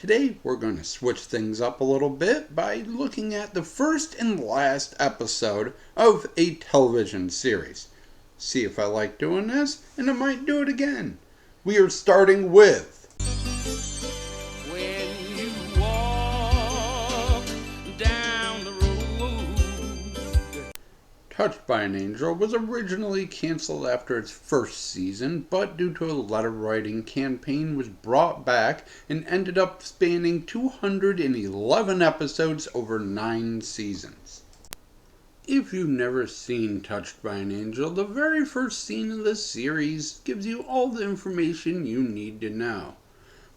Today we're going to switch things up a little bit by looking at the first and last episode of a television series. See if I like doing this, and I might do it again. We are starting with When you walk down the road. Touched by an Angel was originally canceled after its first season, but due to a letter-writing campaign was brought back and ended up spanning 211 episodes over 9 seasons. If you've never seen Touched by an Angel, the very first scene of the series gives you all the information you need to know.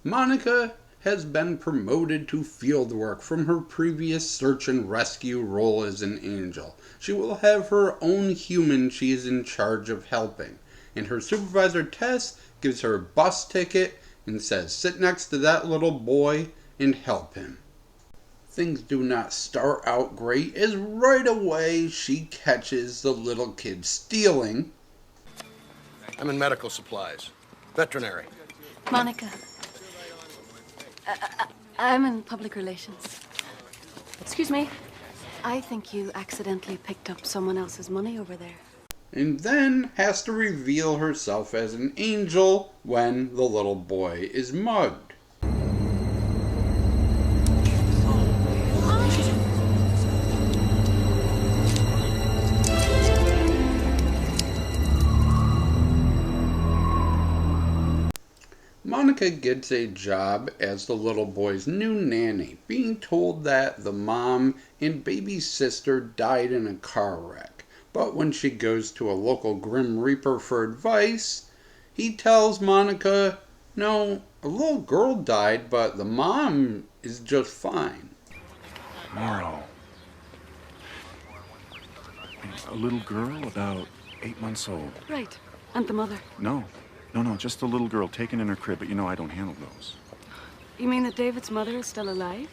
Monica has been promoted to field work from her previous search and rescue role as an angel. She will have her own human she is in charge of helping, and her supervisor Tess gives her a bus ticket and says sit next to that little boy and help him. Things do not start out great as right away she catches the little kid stealing. I'm in medical supplies. Veterinary. Monica. I'm in public relations. Excuse me. I think you accidentally picked up someone else's money over there. And then has to reveal herself as an angel when the little boy is mugged. Monica gets a job as the little boy's new nanny, being told that the mom and baby sister died in a car wreck. But when she goes to a local Grim Reaper for advice, he tells Monica, no, a little girl died, but the mom is just fine. Marlo. A little girl about 8 months old. Right. And the mother. No, just a little girl taken in her crib, but you know I don't handle those. You mean that David's mother is still alive?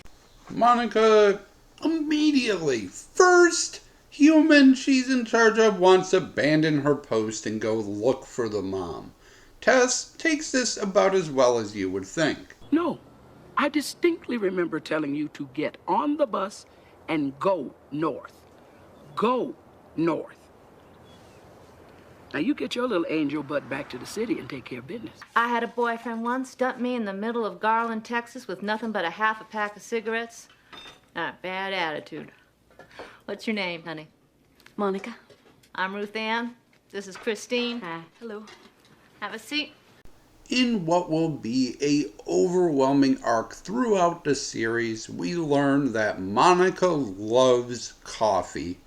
Monica immediately, first human she's in charge of, wants to abandon her post and go look for the mom. Tess takes this about as well as you would think. No, I distinctly remember telling you to get on the bus and go north. Go north. Now you get your little angel butt back to the city and take care of business. I had a boyfriend once dump me in the middle of Garland, Texas with nothing but a half a pack of cigarettes. Bad attitude. What's your name, honey? Monica. I'm Ruth Ann. This is Christine. Hi. Hello. Have a seat. In what will be a overwhelming arc throughout the series, we learn that Monica loves coffee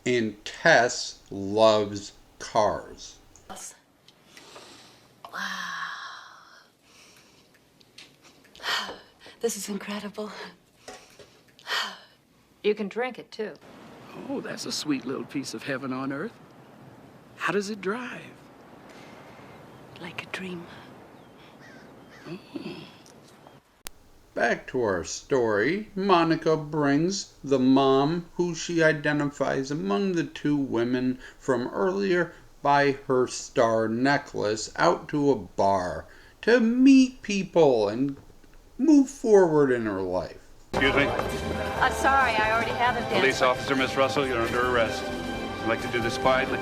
and Tess loves cars. Wow. This is incredible. You can drink it, too. Oh, that's a sweet little piece of heaven on earth. How does it drive? Like a dream. Back to our story, Monica brings the mom, who she identifies among the two women from earlier by her star necklace, out to a bar to meet people and move forward in her life. Excuse me. Sorry, I already have a Police officer, Miss Russell, you're under arrest. I'd like to do this quietly.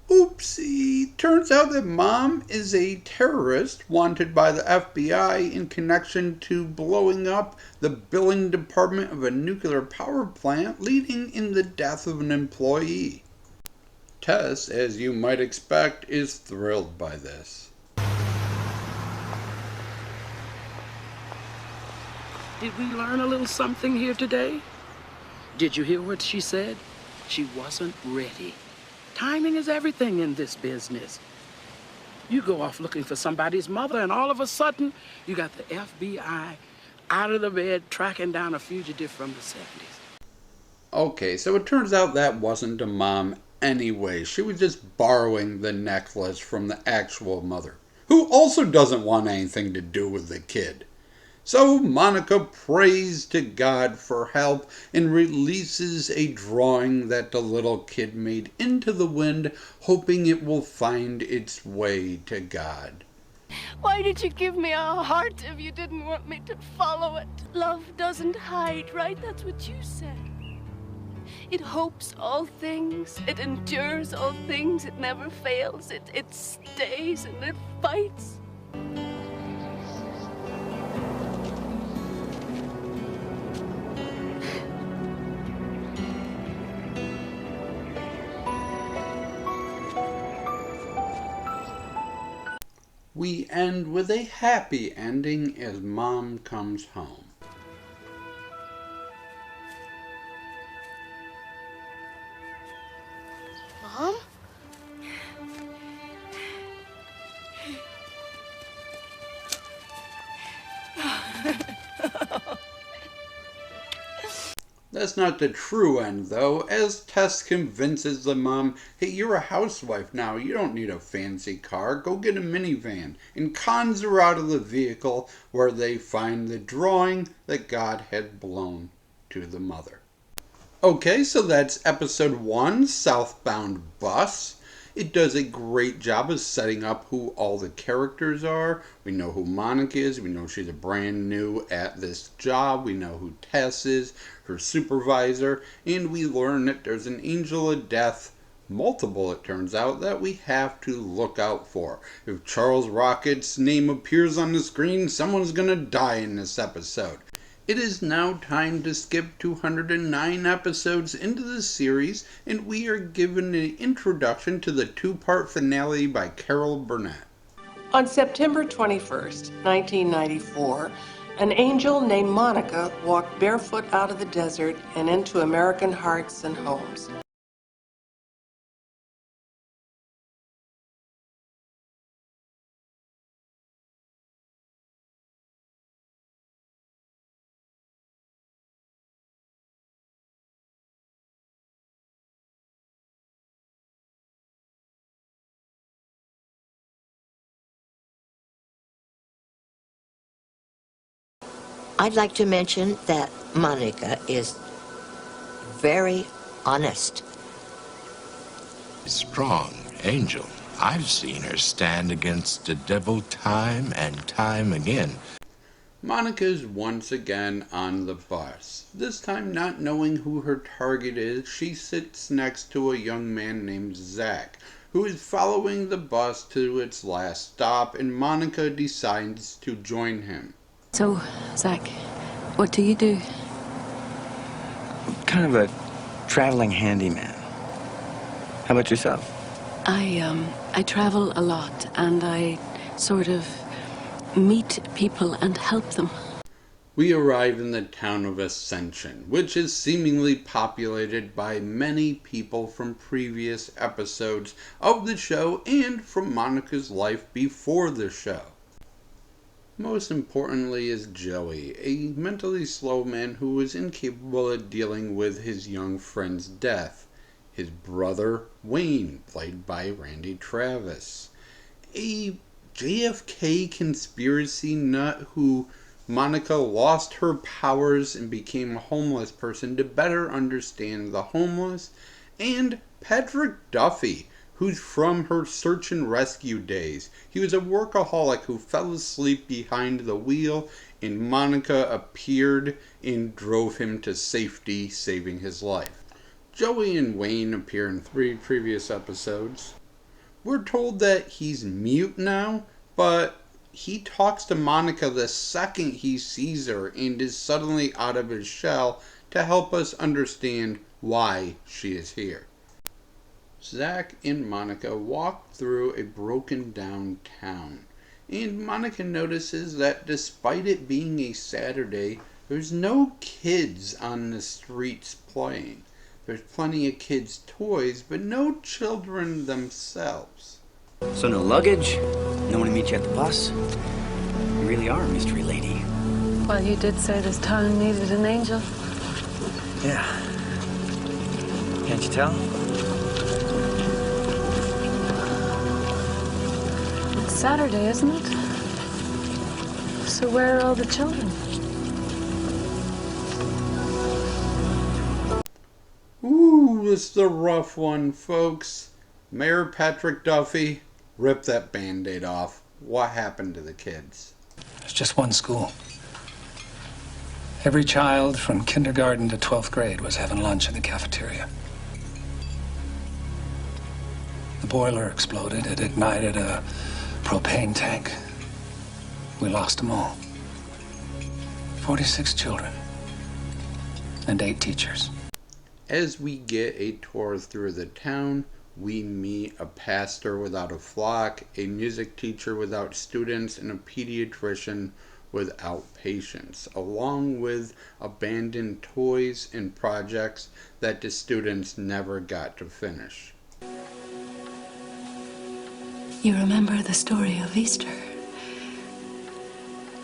Oopsie! Turns out that mom is a terrorist wanted by the FBI in connection to blowing up the billing department of a nuclear power plant, leading in the death of an employee. Tess, as you might expect, is thrilled by this. Did we learn a little something here today? Did you hear what she said? She wasn't ready. Timing is everything in this business. You go off looking for somebody's mother, and all of a sudden, you got the FBI out of the bed tracking down a fugitive from the 70s. Okay, so it turns out that wasn't a mom anyway. She was just borrowing the necklace from the actual mother, who also doesn't want anything to do with the kid. So Monica prays to God for help and releases a drawing that the little kid made into the wind, hoping it will find its way to God. Why did you give me a heart if you didn't want me to follow it? Love doesn't hide, right? That's what you said. It hopes all things, it endures all things, it never fails, it stays and it fights. We end with a happy ending as Mom comes home. Mom? That's not the true end, though, as Tess convinces the mom, hey, you're a housewife now, you don't need a fancy car, go get a minivan, and cons her out of the vehicle where they find the drawing that God had blown to the mother. Okay, so that's episode 1, Southbound Bus. It does a great job of setting up who all the characters are. We know who Monica is. We know she's a brand new at this job. We know who Tess is, her supervisor. And we learn that there's an angel of death, multiple it turns out, that we have to look out for. If Charles Rocket's name appears on the screen, someone's going to die in this episode. It is now time to skip 209 episodes into the series, and we are given an introduction to the two-part finale by Carol Burnett. On September 21st, 1994, an angel named Monica walked barefoot out of the desert and into American hearts and homes. I'd like to mention that Monica is very honest. Strong angel. I've seen her stand against the devil time and time again. Monica's once again on the bus. This time not knowing who her target is, she sits next to a young man named Zach, who is following the bus to its last stop, and Monica decides to join him. So, Zach, what do you do? Kind of a traveling handyman. How about yourself? I travel a lot, and I sort of meet people and help them. We arrive in the town of Ascension, which is seemingly populated by many people from previous episodes of the show and from Monica's life before the show. Most importantly is Joey, a mentally slow man who is incapable of dealing with his young friend's death. His brother, Wayne, played by Randy Travis. A JFK conspiracy nut who Monica lost her powers and became a homeless person to better understand the homeless. And Patrick Duffy, who's from her search and rescue days. He was a workaholic who fell asleep behind the wheel, and Monica appeared and drove him to safety, saving his life. Joey and Wayne appear in 3 previous episodes. We're told that he's mute now, but he talks to Monica the second he sees her and is suddenly out of his shell to help us understand why she is here. Zach and Monica walk through a broken down town, and Monica notices that despite it being a Saturday, there's no kids on the streets playing. There's plenty of kids' toys, but no children themselves. So no luggage? No one to meet you at the bus? You really are a mystery lady. Well, you did say this town needed an angel. Yeah. Can't you tell? It's Saturday, isn't it? So where are all the children? Ooh, this is the rough one, folks. Mayor Patrick Duffy, rip that Band-Aid off. What happened to the kids? It's just one school. Every child from kindergarten to 12th grade was having lunch in the cafeteria. The boiler exploded. It ignited a propane tank. We lost them all. 46 children and 8 teachers. As we get a tour through the town, we meet a pastor without a flock, a music teacher without students, and a pediatrician without patients, along with abandoned toys and projects that the students never got to finish. You remember the story of Easter?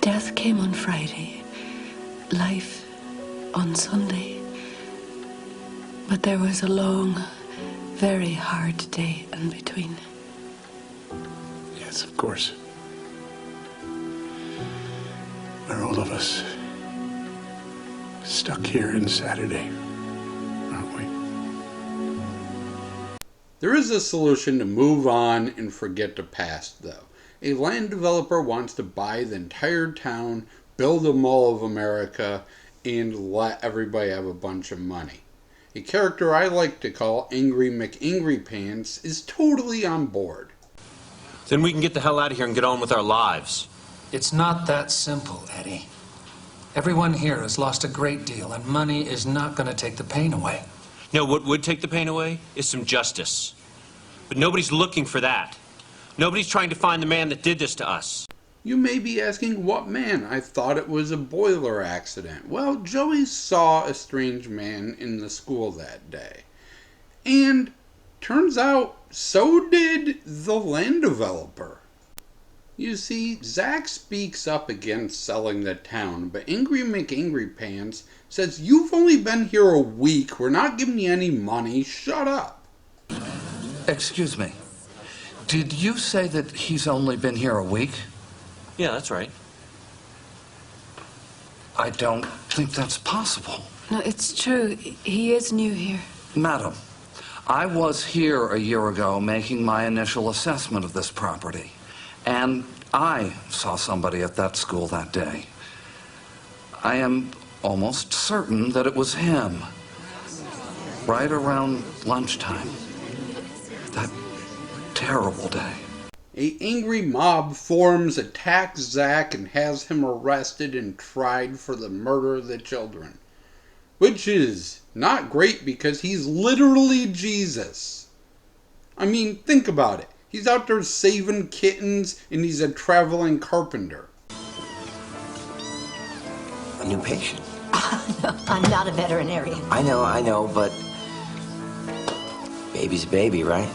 Death came on Friday, life on Sunday. But there was a long, very hard day in between. Yes, of course. We're all of us stuck here in Saturday, aren't we? There is a solution to move on and forget the past, though. A land developer wants to buy the entire town, build a Mall of America, and let everybody have a bunch of money. A character I like to call Angry McAngrypants is totally on board. Then we can get the hell out of here and get on with our lives. It's not that simple, Eddie. Everyone here has lost a great deal, and money is not going to take the pain away. No, what would take the pain away is some justice. But nobody's looking for that. Nobody's trying to find the man that did this to us. You may be asking, what man? I thought it was a boiler accident. Well, Joey saw a strange man in the school that day. And turns out, so did the land developer. You see, Zach speaks up against selling the town, but Angry McAngrypants says, "You've only been here a week. We're not giving you any money. Shut up." Excuse me. Did you say that he's only been here a week? Yeah, that's right. I don't think that's possible. No, it's true. He is new here. Madam, I was here a year ago making my initial assessment of this property, and I saw somebody at that school that day. I am almost certain that it was him. Right around lunchtime. That terrible day. A angry mob forms, attacks Zach, and has him arrested and tried for the murder of the children. Which is not great because he's literally Jesus. I mean, think about it. He's out there saving kittens, and he's a traveling carpenter. A new patient. No, I'm not a veterinarian. I know, but baby's a baby, right?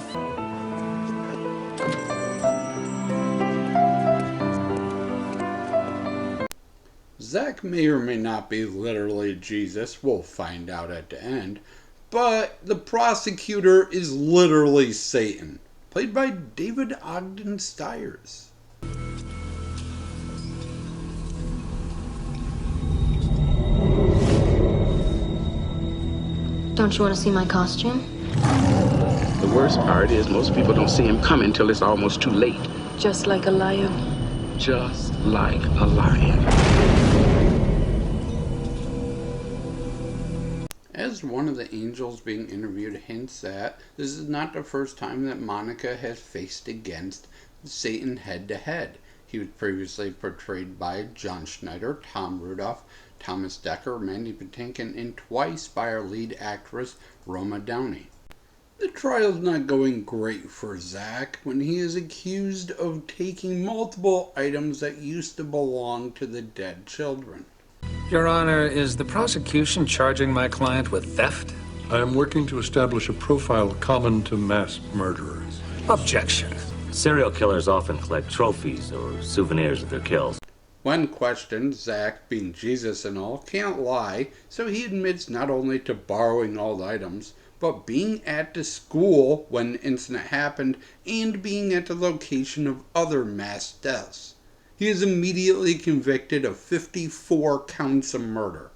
Zach may or may not be literally Jesus, we'll find out at the end, but the prosecutor is literally Satan, played by David Ogden Stiers. Don't you want to see my costume? The worst part is most people don't see him coming until it's almost too late. Just like a lion. Just like a lion. As one of the angels being interviewed hints at, this is not the first time that Monica has faced against Satan head-to-head. He was previously portrayed by John Schneider, Tom Rudolph, Thomas Dekker, Mandy Patinkin, and twice by our lead actress, Roma Downey. The trial's not going great for Zach when he is accused of taking multiple items that used to belong to the dead children. Your Honor, is the prosecution charging my client with theft? I am working to establish a profile common to mass murderers. Objection. Serial killers often collect trophies or souvenirs of their kills. When questioned, Zach, being Jesus and all, can't lie, so he admits not only to borrowing all the items, but being at the school when the incident happened and being at the location of other mass deaths. he is immediately convicted of 54 counts of murder.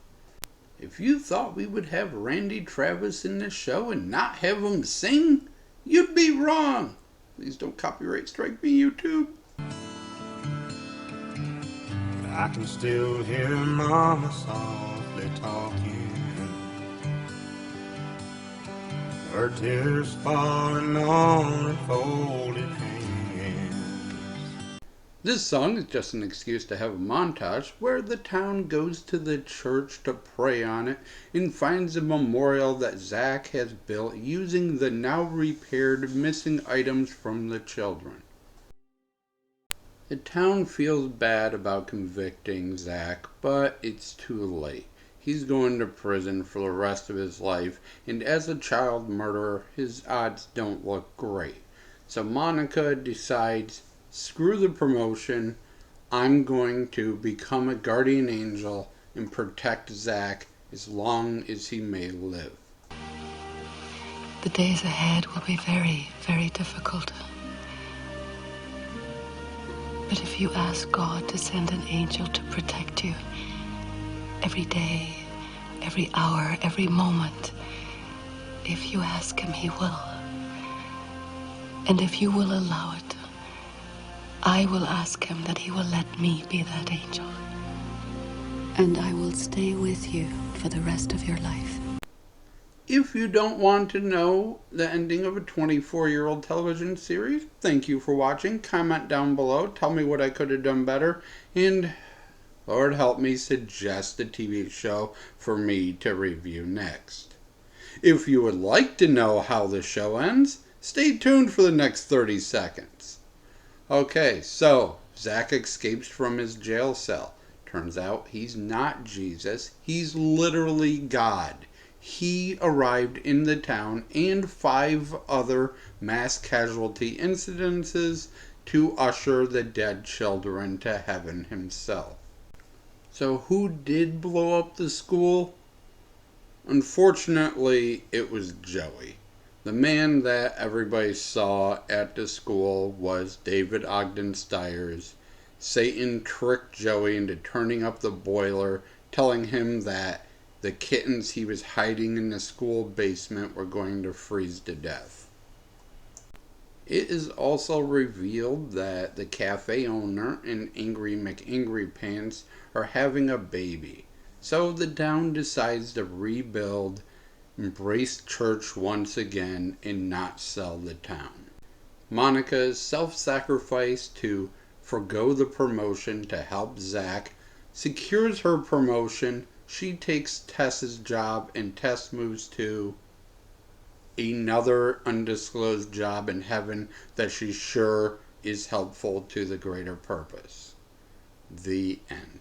If you thought we would have Randy Travis in this show and not have him sing, you'd be wrong. Please don't copyright strike me, YouTube. I can still hear Mama softly talking, her tears falling on her folded hands. This song is just an excuse to have a montage where the town goes to the church to pray on it and finds a memorial that Zach has built using the now repaired missing items from the children. The town feels bad about convicting Zach, but it's too late. He's going to prison for the rest of his life, and as a child murderer, his odds don't look great. So Monica decides, screw the promotion, I'm going to become a guardian angel and protect Zach as long as he may live. The days ahead will be very, very difficult. But if you ask God to send an angel to protect you every day, every hour, every moment, if you ask him, he will. And if you will allow it, I will ask him that he will let me be that angel. And I will stay with you for the rest of your life. If you don't want to know the ending of a 24-year-old television series, thank you for watching. Comment down below. Tell me what I could have done better. And Lord help me suggest a TV show for me to review next. If you would like to know how the show ends, stay tuned for the next 30 seconds. Okay, so Zach escapes from his jail cell. Turns out he's not Jesus. He's literally God. He arrived in the town and 5 other mass casualty incidences to usher the dead children to heaven himself. So who did blow up the school? Unfortunately, it was Joey. The man that everybody saw at the school was David Ogden Stiers. Satan tricked Joey into turning up the boiler, telling him that the kittens he was hiding in the school basement were going to freeze to death. It is also revealed that the cafe owner and Angry McAngry Pants are having a baby. So the town decides to rebuild, embrace church once again, and not sell the town. Monica's self-sacrifice to forgo the promotion to help Zach secures her promotion. She takes Tess's job and Tess moves to another undisclosed job in heaven that she's sure is helpful to the greater purpose. The end.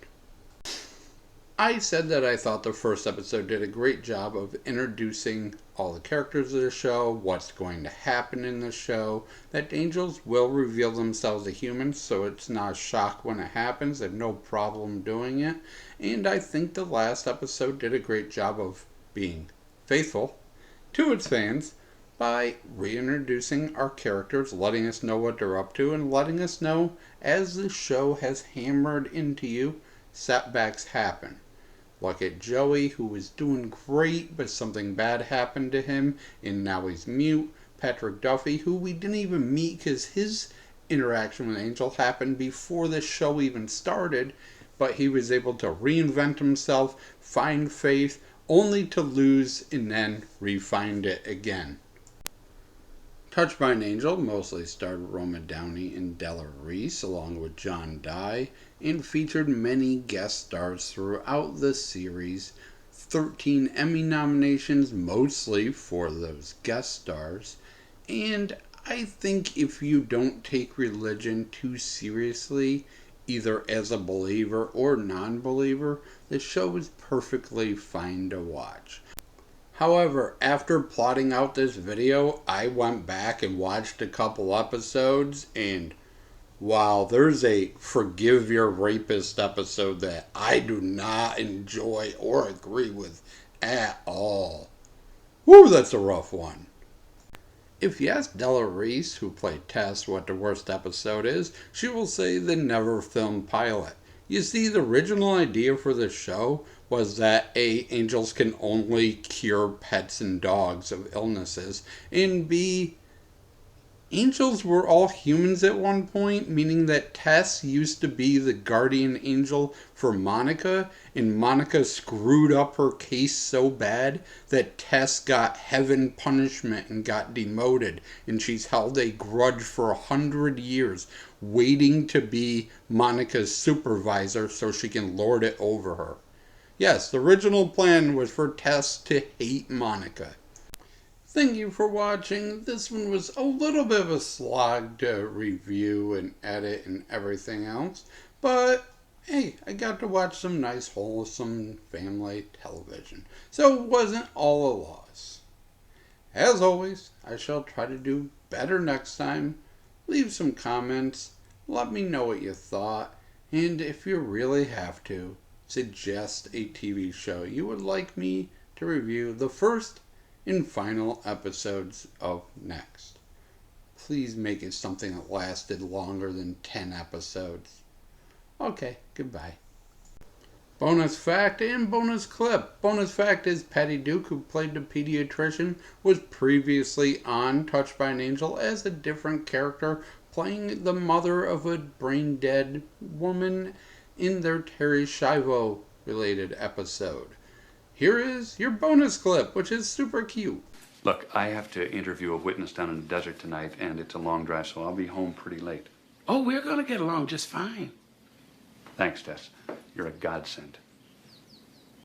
I said that I thought the first episode did a great job of introducing all the characters of the show, what's going to happen in the show, that angels will reveal themselves to humans, so it's not a shock when it happens. They have no problem doing it. And I think the last episode did a great job of being faithful to its fans by reintroducing our characters, letting us know what they're up to, and letting us know, as the show has hammered into you, setbacks happen. Look at Joey, who was doing great, but something bad happened to him, and now he's mute. Patrick Duffy, who we didn't even meet because his interaction with Angel happened before the show even started, but he was able to reinvent himself, find faith, only to lose and then re-find it again. Touched by an Angel mostly starred Roma Downey and Della Reese along with John Dye, and featured many guest stars throughout the series. 13 Emmy nominations, mostly for those guest stars. And I think if you don't take religion too seriously, either as a believer or non-believer, the show is perfectly fine to watch. However, after plotting out this video, I went back and watched a couple episodes, and wow, there's a Forgive Your Rapist episode that I do not enjoy or agree with at all. Woo, that's a rough one. If you ask Della Reese, who played Tess, what the worst episode is, she will say the never filmed pilot. You see, the original idea for the show was that A, angels can only cure pets and dogs of illnesses, and B, angels were all humans at one point, meaning that Tess used to be the guardian angel for Monica, and Monica screwed up her case so bad that Tess got heaven punishment and got demoted, and she's held a grudge for 100 years, waiting to be Monica's supervisor so she can lord it over her. Yes, the original plan was for Tess to hate Monica. Thank you for watching. This one was a little bit of a slog to review and edit and everything else, but hey, I got to watch some nice, wholesome family television, so it wasn't all a loss. As always, I shall try to do better next time. Leave some comments, let me know what you thought, and if you really have to, suggest a TV show you would like me to review the first and final episodes of next. Please make it something that lasted longer than 10 episodes. Okay, goodbye. Bonus fact and bonus clip. Bonus fact is Patty Duke, who played the pediatrician, was previously on Touched by an Angel as a different character, playing the mother of a brain-dead woman in their Terry Schiavo related episode. Here is your bonus clip, which is super cute. Look, I have to interview a witness down in the desert tonight, and it's a long drive, so I'll be home pretty late. Oh, we're gonna get along just fine. Thanks, Tess. You're a godsend.